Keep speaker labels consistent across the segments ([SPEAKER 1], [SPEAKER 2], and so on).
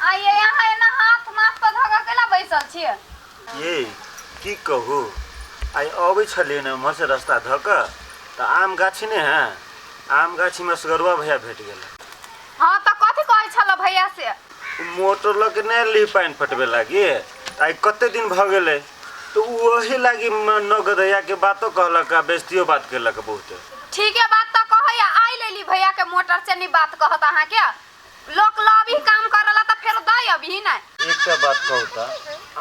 [SPEAKER 1] आइए यहाँ एना हाथ माथ पर धगा केला बैसल छियै
[SPEAKER 2] ये की कहू आई अबै छलिए न मसे रास्ता धक त आम गाछी ने है आम गाछी में सगरुआ भैया भेट गेल।
[SPEAKER 1] हाँ त कथि कहै छल भैया से
[SPEAKER 2] मोटर लग ने ली पानी फटबे लागी आई कते दिन भ गेले तो वही लागी नगदया के बातो कहलक बेइज्जतियो बात केलक बहुत।
[SPEAKER 1] ठीक है बात त कहैया आई लेली भैया के मोटर से नहीं बात कहत अहाँ के लोक लबी काम करला त फेर दई अभी नै।
[SPEAKER 2] एक बात कहू त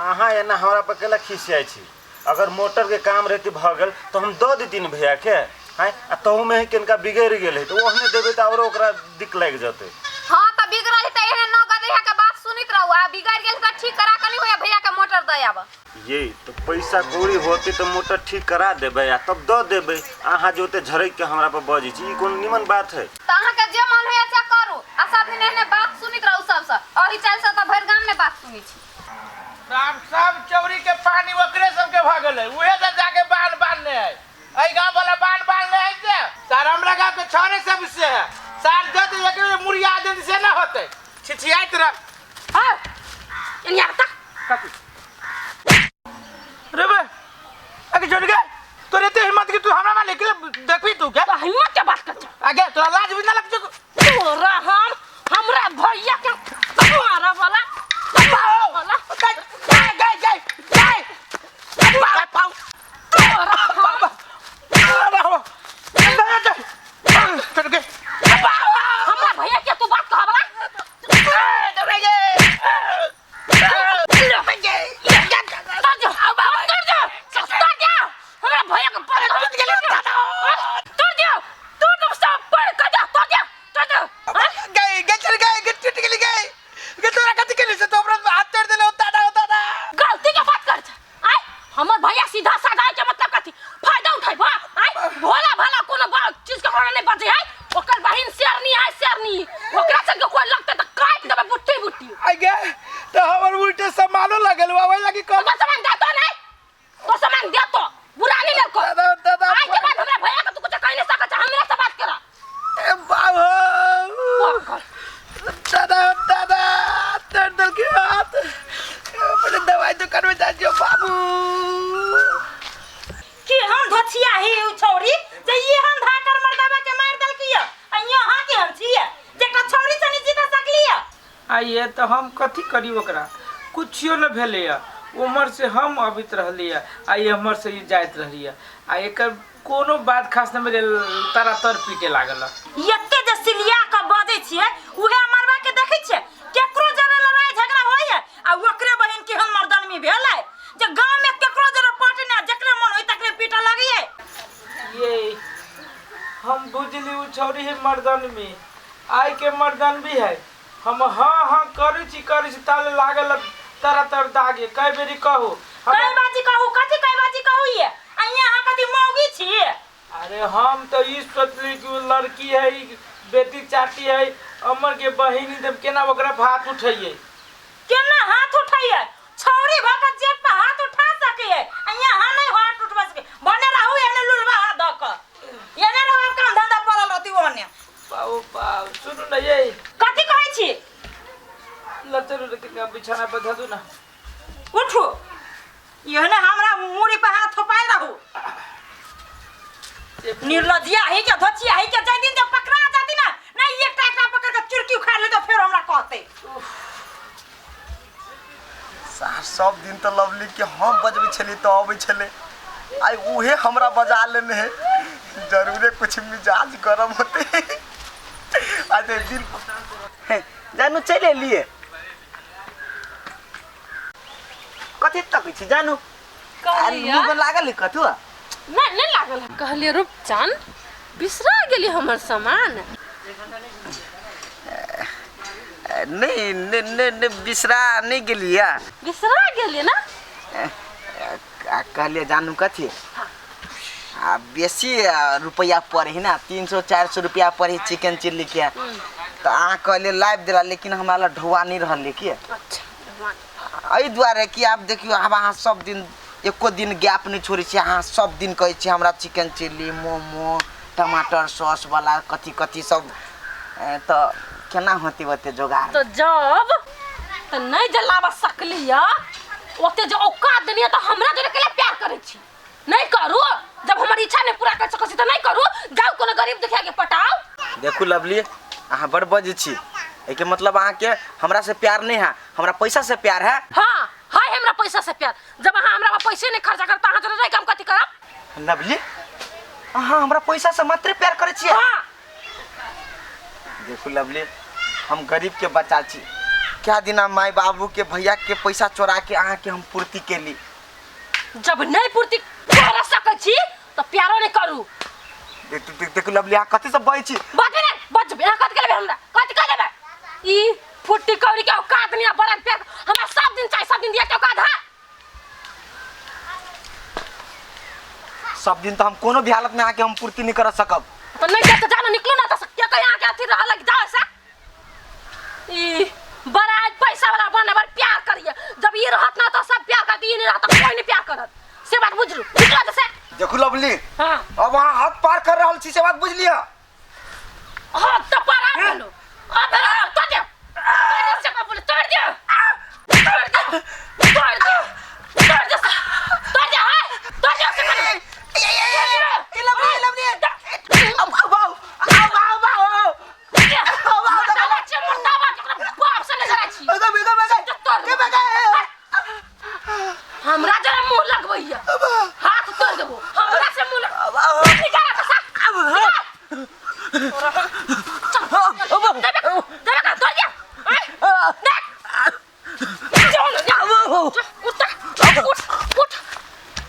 [SPEAKER 2] अहाँ एना हमरा पर केला खिसियाई छी अगर मोटर के काम रहती भ गेल तो हम दो दिन भैया के हैं आ तहु में किनका बिगड़ गेल है तो ओहने देबे त और ओकरा दिक लाग जते।
[SPEAKER 1] हां त बिगड़ल त एने नगदया के बात सुनित रहू आ बिगड़ गेल त ठीक करा कनी होया भैया के मोटर दई आब।
[SPEAKER 2] ये तो पैसा कौड़ी होती तो मोटर ठीक करा देबे या तब दो देबे अहाँ जोते झरक के हमरा पर बजी छी कोन निमन बात है।
[SPEAKER 1] त अहाँ के जे मन होया से करू आ सब दिन एने बात सुनित रहू सबसे और ही चल से त भर गाम में बात सुनी छी।
[SPEAKER 3] सब चौरी के पानी ओकरे सब के भ गेलै उहे से जाके बांध ले है एई गांव वाला बांध ले है से सर हमरा गांव के छोरे सब से है सार जत एक मुड़िया दे से ना होते छिछियाइत रह।
[SPEAKER 1] हां इनिया त
[SPEAKER 3] कथि रे बे आगे छोड़ के तोरे ते हिम्मत की तू हमरा माले के देखबी तू के
[SPEAKER 1] हिम्मत के बात कर
[SPEAKER 3] आगे तोरा लाज भी ना लग छ
[SPEAKER 1] तोरा हमरा भैया के मारा वाला
[SPEAKER 3] आइए तो हम कथी करी ओकरा कुछियो न भेले उमर से हम अबित रहलिए आई हमर से जाइत रहलिए आ एकर कोनो बात खास न मेरे तारा तर पीटे लागल
[SPEAKER 4] एते जे सिलिया के बजै छियै उहे मरवा के देखै छियै केकरो जरे लड़ाई झगड़ा होय आ ओकरे बहन के हम मर्दनमी भेलै जे गांव में केकरो जरे पटने जकरे मन होय तकरे पीटे लागिए।
[SPEAKER 3] ये हम बुझली उ छोरी है मर्दनमी आई के मर्दनमी है हम हाँ करै छी ताले लागल तारा तर दागे कई बेरी कहू
[SPEAKER 4] कई बाजी कहू कथि कई बाजी कहू ये अइया हां कथि मौगी छी।
[SPEAKER 3] अरे हम तो ई सोचली कि लड़की है बेटी चाटी है अमर के बहिनी देव केना ओकरा हाथ उठाइए
[SPEAKER 4] केना हाथ उठाइए छौरी भका जेब पे हाथ उठा सके अइया हां नहीं हाथ उठवा सके बने रहू एने लुलवा हाथ दक एने रहू काम धंधा पड़ल रहती ओने
[SPEAKER 3] पाओ सुनु न ये
[SPEAKER 4] कथि कहै छी
[SPEAKER 3] लचर के बिछाना पे धदु ना
[SPEAKER 4] उठो यहने हमरा मुड़ी पे हाथ थपाई रहू निर्लजिया है के धचिया है के जय दिन जब पकड़ा जाती ना नहीं एक टाटा पकड़ के चुरकी उखाड़ ले तो फिर हमरा कहते
[SPEAKER 5] सार सब दिन तो लवली के हम बजबै छली तो आबै छले आई उहे हमरा बजा लेने है जरूरे कुछ मिजाज गरम होते आज दिन जानू चले लिए कथि तक छी जानू
[SPEAKER 6] कहलिया
[SPEAKER 5] मुंह लागल कथु
[SPEAKER 6] नहीं लागल कहलिए रूपचान बिसरा गेली हमर सामान
[SPEAKER 5] नहीं बिसरा नहीं गेलिया
[SPEAKER 6] बिसरा गेली ना
[SPEAKER 5] कहलिए जानू कथि बेसी रुपया पड़े है ना 300-400 रुपया पड़े चिकन चिल्ली के तो अहाँ कहलिए लाइव दिला लेकिन हमारा ढोआ नहीं रहले कि एहि दुआरे कि आप देखियो अब अहाँ सब दिन एको दिन गैप नहीं छोड़े छी अहाँ सब दिन कहै छी हमरा चिकन चिल्ली मोमो टमाटर सॉस वाला कथी कथी सब तो केना होती होते जोगाड़
[SPEAKER 6] तो जब तो नहीं जलावा सकली है ओते जो औकात देनी तो हमरा जरे के प्यार करे छी नहीं करू जब हमारी इच्छा नहीं पूरा कर सकै छी तो नहीं करू जाओ कोनो गरीब देखिया के पटाओ।
[SPEAKER 5] देखू लवली अहाँ बड़ बजे छी एके मतलब अहाँ के हमरा से प्यार नहीं है हमरा पैसा से प्यार है।
[SPEAKER 6] हां हाय हमरा पैसा से प्यार जब अहाँ हमरा पैसे नहीं खर्चा करता अहाँ जरे नहीं काम कथि करब।
[SPEAKER 5] लवली अहाँ हमरा पैसा से मात्र प्यार करे छी।
[SPEAKER 6] हां
[SPEAKER 5] देखू लवली हम गरीब के बच्चा छी क्या दिना माई बाबू के भैया के पैसा चोरा के अहाँ के हम पूर्ति केली
[SPEAKER 6] जब नहीं पूर्ति कर सकै छी तो प्यारो नहीं करू।
[SPEAKER 5] देखू लवली अहाँ कथि से बई छी
[SPEAKER 6] बात नहीं बच बिना कथि के लेबे हमरा कथि के लेबे ई फुट्टी कौड़ी के औकात नहीं बड़ा प्यार हमरा सब दिन चाहिए सब दिन दिया के औकात है।
[SPEAKER 5] सब दिन तो हम कोनो भी हालत में आके हम पूर्ति नहीं कर सकब
[SPEAKER 6] तो नहीं दे तो जानो निकलो ना तो क्या कहीं आके अथी रह लग जाओ ऐसा ई बड़ा पैसा वाला बने बार प्यार करिए जब ये रहत ना तो सब प्यार करती नहीं रहता कोई नहीं प्यार करत से बात बुझलू निकलो जैसे।
[SPEAKER 5] देखू लवली
[SPEAKER 6] हां
[SPEAKER 5] अब वहाँ हाथ पार कर रहल छी से बात बुझ लिया।
[SPEAKER 6] हां तो पार आ गेलो अब तो दे से को बोले तोड़ दे तोड़ दे तोड़ दे तोड़ दे तोड़ दे हां तोड़ दे से
[SPEAKER 5] ये लवली अब आओ
[SPEAKER 6] हमरा जरा मुंह लगबैया हाथ तोड़ देबो हमरा से मुंह नहीं करा का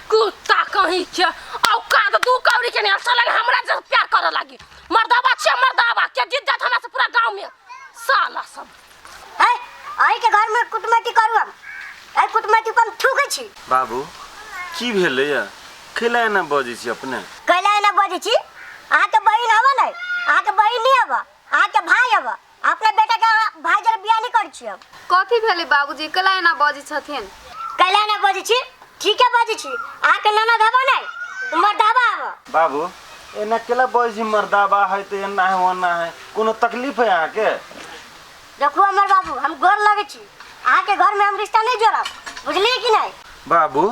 [SPEAKER 6] कुत्ता कहीं के औकात दू कौड़ी के नहीं असल हमरा से प्यार करे लागी मर्दाबा छे मर्दाबा के जिद जात हमरा से पूरा गांव में साला सब
[SPEAKER 7] है आई के घर में कुटमैती करू हम आई कुटमैती पर ठुकै छी।
[SPEAKER 2] बाबू की भेलै या खेला ना बजै छी अपने
[SPEAKER 7] कैला ना बजै छी अहाँ के बहिन हवा नहीं अहाँ के बहिन नहीं हवा अहाँ के भाई हवा अपने बेटा के भाई जर बियाह नहीं कर छी हम
[SPEAKER 1] कथी भेलै बाबूजी कला ना बजै छथिन
[SPEAKER 7] कैला ना बजै छी ठीक है बजै छी अहाँ के ननद हवा नहीं मर्दाबा हवा।
[SPEAKER 2] बाबू एना केला बजै छी मर्दाबा है तो एना है ओना है कोनो तकलीफ है यहाँ के।
[SPEAKER 7] देखो हमर बाबू हम गोर लगे छी अहाँ के घर में हम रिश्ता नहीं जोड़ब बुझलिए कि नहीं।
[SPEAKER 2] बाबू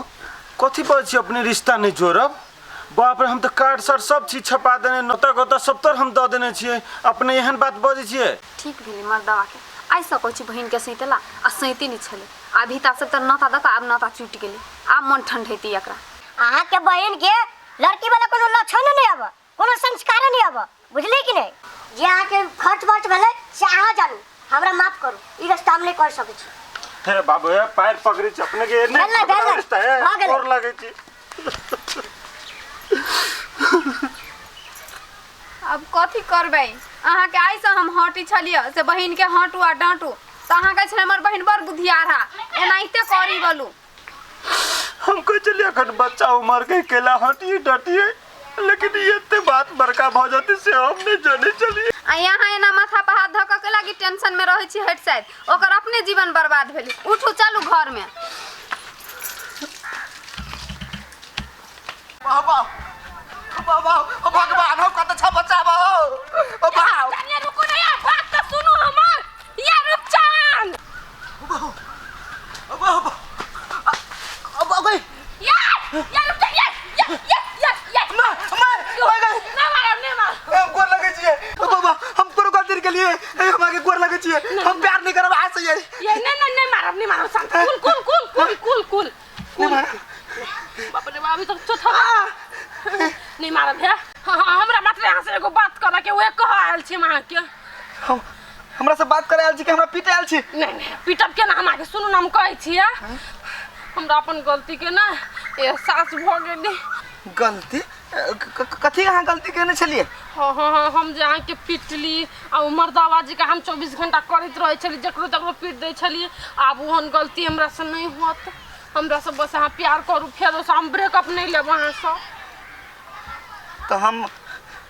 [SPEAKER 2] कथी बजै छी अपने रिश्ता नहीं जोड़ब बाप रे हम तो कार्ड सार्ड सब चीज छपा देने नोता गोता सब तर हम दे देने छिए अपने एहन बात बजै छिए।
[SPEAKER 1] ठीक भेलै मर्दावा के आई सकै छी बहिन के सैतला आ सैती नहीं छले अभी ता सब त नाता दका अब नाता छूट गेलै आब मन ठंडेती एकरा।
[SPEAKER 7] अहाँ के बहिन के लड़की वाला कोनो लक्षण नहीं आवा कोनो संस्कार नहीं आवा बुझलिए कि नहीं। जे अहाँ के खर्च वर्च भेलै से अहाँ जानू हमरा माफ करू ई रास्ता हम नहीं कर सकै छी।
[SPEAKER 2] हे बाबू हे पैर पकड़ी छी अपने के एने रिश्ता है और लगे छी।
[SPEAKER 1] अब कथी करबै अहाँ के आई से हम हटी छलिए से बहिन के हटू आ डांटू त अहाँ के छै हमर बहिन बड़ बुद्धियार है एनाइते करी बोलू
[SPEAKER 2] हम कह चलिए अखन बच्चा उम्र के केला हटिए डटिए लेकिन ये इतने बात बड़का भ जाती से हम नहीं जाने चलिए
[SPEAKER 1] आ यहाँ एना माथा पर हाथ धक के लागी टेंशन में रहै छी हट साइड ओकर अपने जीवन बर्बाद भेली उठू चलू घर में।
[SPEAKER 5] बाबा बाबा ओ भगवान हो कत छ बचाबो ओ बाबा
[SPEAKER 6] तनिया रुको ना यार बात तो सुनो हमर या रुपचान
[SPEAKER 5] ओ बाबा अब गई
[SPEAKER 6] या रुपचान या ना मार
[SPEAKER 5] हम गोर लगे छिए ओ बाबा हम तोरो गलती के लिए हमारे गोर लगे छिए हम प्यार नहीं करब आज से
[SPEAKER 6] ये नहीं मार शांत कुल नहीं मार बाप रे बाप तो छोटा नहीं मारब है हमरा मात्र यहाँ से एगो बात कर के वे कह आयल छी मां के
[SPEAKER 5] हम हमरा से बात करे आयल छी कि हमरा पीटे आयल छी
[SPEAKER 6] नहीं पीटब के ना हम आके सुनू ना हम कहै छी हमरा अपन गलती के ना एहसास भ गेली।
[SPEAKER 5] गलती कथी अहाँ गलती केने छलिए।
[SPEAKER 6] हाँ हम जे अहाँ के पीटली आ मर्दाबाजी के हम 24 घंटा करैत रहे छली जकरो पीट दे छलिए आब ओहन गलती हमरा से नहीं होत हमरा से बस अहाँ प्यार करू फेरो से हम ब्रेकअप नहीं लेब अहाँ से
[SPEAKER 5] तो हम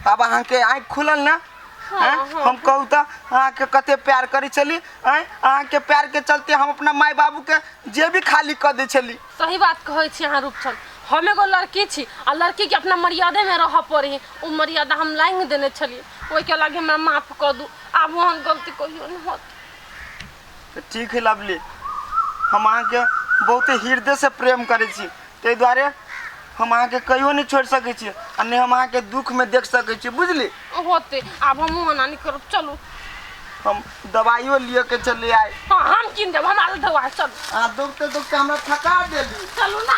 [SPEAKER 5] अब अहाँ के आँख खुलल ना हम कहू तो अहाँ के कते प्यार करी चली अहाँ के प्यार के चलते हम अपना माई बाबू के जे भी खाली कर दे छली।
[SPEAKER 6] सही बात कहै छी अहाँ रूपचंद हम एगो लड़की छी आ लड़की के अपना मर्यादा में रह पड़ी वो मर्यादा हम लाइन देने छलिए ओहि के लागे हमरा माफ कर दू आब ओहन गलती कहियो नहीं होत।
[SPEAKER 5] तो ठीक है लवली, हम अहाँके बहुते हृदय से प्रेम करै छी, ताहि दुआरे हम अहाँके कहियो नहीं छोड़ सकै छी आ नहीं हम अहाँके दुख में देख सकै छी, बुझली।
[SPEAKER 6] होते अब हम मना नहीं करब, चलो
[SPEAKER 5] हम दवाइयो लिए के चले आए।
[SPEAKER 6] हाँ हम किन देब, हमारा दवा चलो।
[SPEAKER 5] दुखते दुखते हमरा थका देली।
[SPEAKER 6] चलो ना।